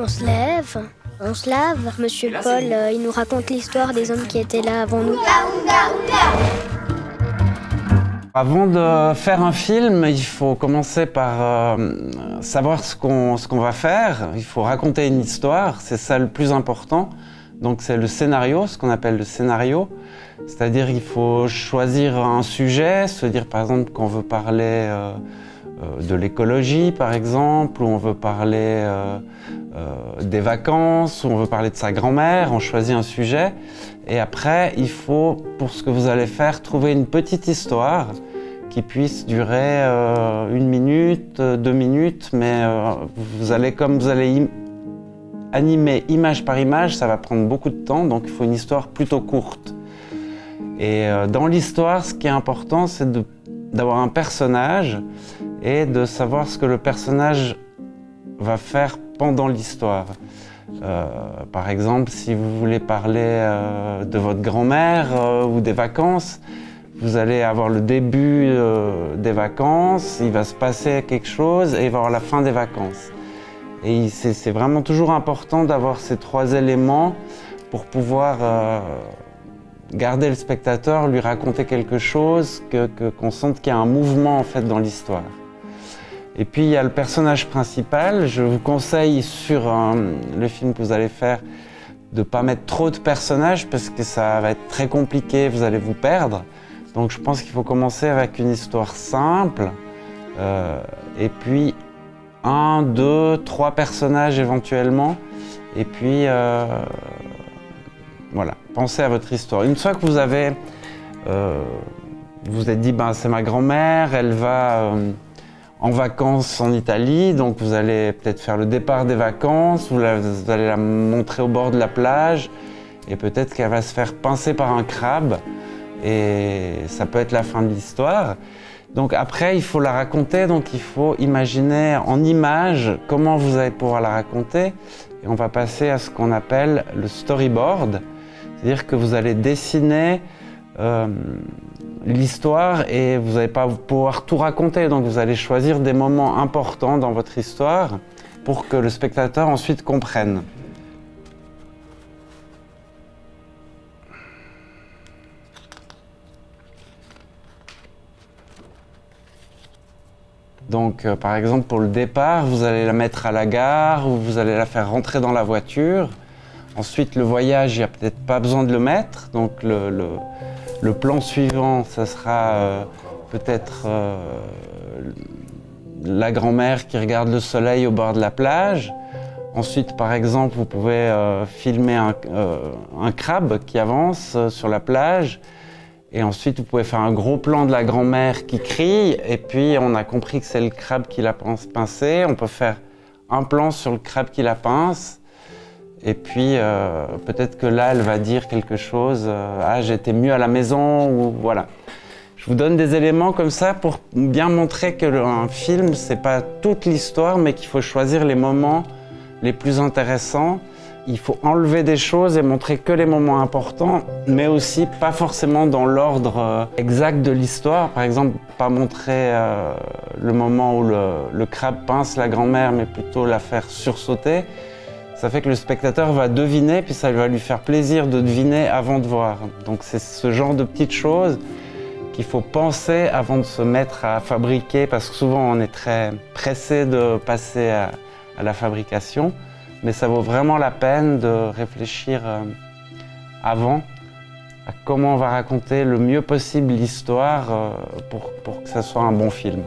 On se lève, on se lave. Monsieur Paul, il nous raconte l'histoire des hommes qui étaient là avant nous. Avant de faire un film, il faut commencer par savoir ce qu'on va faire. Il faut raconter une histoire, c'est ça le plus important. Donc c'est le scénario, ce qu'on appelle le scénario. C'est-à-dire qu'il faut choisir un sujet, se dire par exemple qu'on veut parler de l'écologie par exemple, ou on veut parler des vacances, ou on veut parler de sa grand-mère, on choisit un sujet. Et après, il faut, pour ce que vous allez faire, trouver une petite histoire qui puisse durer 1 minute, 2 minutes, mais comme vous allez animer image par image, ça va prendre beaucoup de temps, donc il faut une histoire plutôt courte. Et dans l'histoire, ce qui est important, c'est d'avoir un personnage et de savoir ce que le personnage va faire pendant l'histoire. Par exemple, si vous voulez parler de votre grand-mère ou des vacances, vous allez avoir le début des vacances, il va se passer quelque chose et il va y avoir la fin des vacances. Et c'est vraiment toujours important d'avoir ces 3 éléments pour pouvoir garder le spectateur, lui raconter quelque chose, qu'on sente qu'il y a un mouvement en fait dans l'histoire. Et puis il y a le personnage principal. Je vous conseille sur le film que vous allez faire de ne pas mettre trop de personnages parce que ça va être très compliqué, vous allez vous perdre. Donc je pense qu'il faut commencer avec une histoire simple et puis 1, 2, 3 personnages éventuellement. Et puis voilà, pensez à votre histoire. Une fois que vous avez vous êtes dit ben, c'est ma grand-mère, elle va en vacances en Italie, donc vous allez peut-être faire le départ des vacances, vous allez la montrer au bord de la plage et peut-être qu'elle va se faire pincer par un crabe et ça peut être la fin de l'histoire. Donc après, il faut la raconter, donc il faut imaginer en images comment vous allez pouvoir la raconter et on va passer à ce qu'on appelle le storyboard, c'est-à-dire que vous allez dessiner l'histoire et vous n'allez pas pouvoir tout raconter, donc vous allez choisir des moments importants dans votre histoire pour que le spectateur ensuite comprenne. Donc par exemple pour le départ, vous allez la mettre à la gare ou vous allez la faire rentrer dans la voiture. Ensuite le voyage, il n'y a peut-être pas besoin de le mettre, donc le plan suivant, ça sera peut-être la grand-mère qui regarde le soleil au bord de la plage. Ensuite, par exemple, vous pouvez filmer un crabe qui avance sur la plage. Et ensuite, vous pouvez faire un gros plan de la grand-mère qui crie. Et puis, on a compris que c'est le crabe qui l'a pincé. On peut faire un plan sur le crabe qui la pince. Et puis, peut-être que là, elle va dire quelque chose. Ah, j'étais mieux à la maison, ou voilà. Je vous donne des éléments comme ça pour bien montrer qu'un film, c'est pas toute l'histoire, mais qu'il faut choisir les moments les plus intéressants. Il faut enlever des choses et montrer que les moments importants, mais aussi pas forcément dans l'ordre exact de l'histoire. Par exemple, pas montrer le moment où le crabe pince la grand-mère, mais plutôt la faire sursauter. Ça fait que le spectateur va deviner, puis ça va lui faire plaisir de deviner avant de voir. Donc c'est ce genre de petites choses qu'il faut penser avant de se mettre à fabriquer, parce que souvent on est très pressé de passer à la fabrication. Mais ça vaut vraiment la peine de réfléchir avant à comment on va raconter le mieux possible l'histoire pour que ça soit un bon film.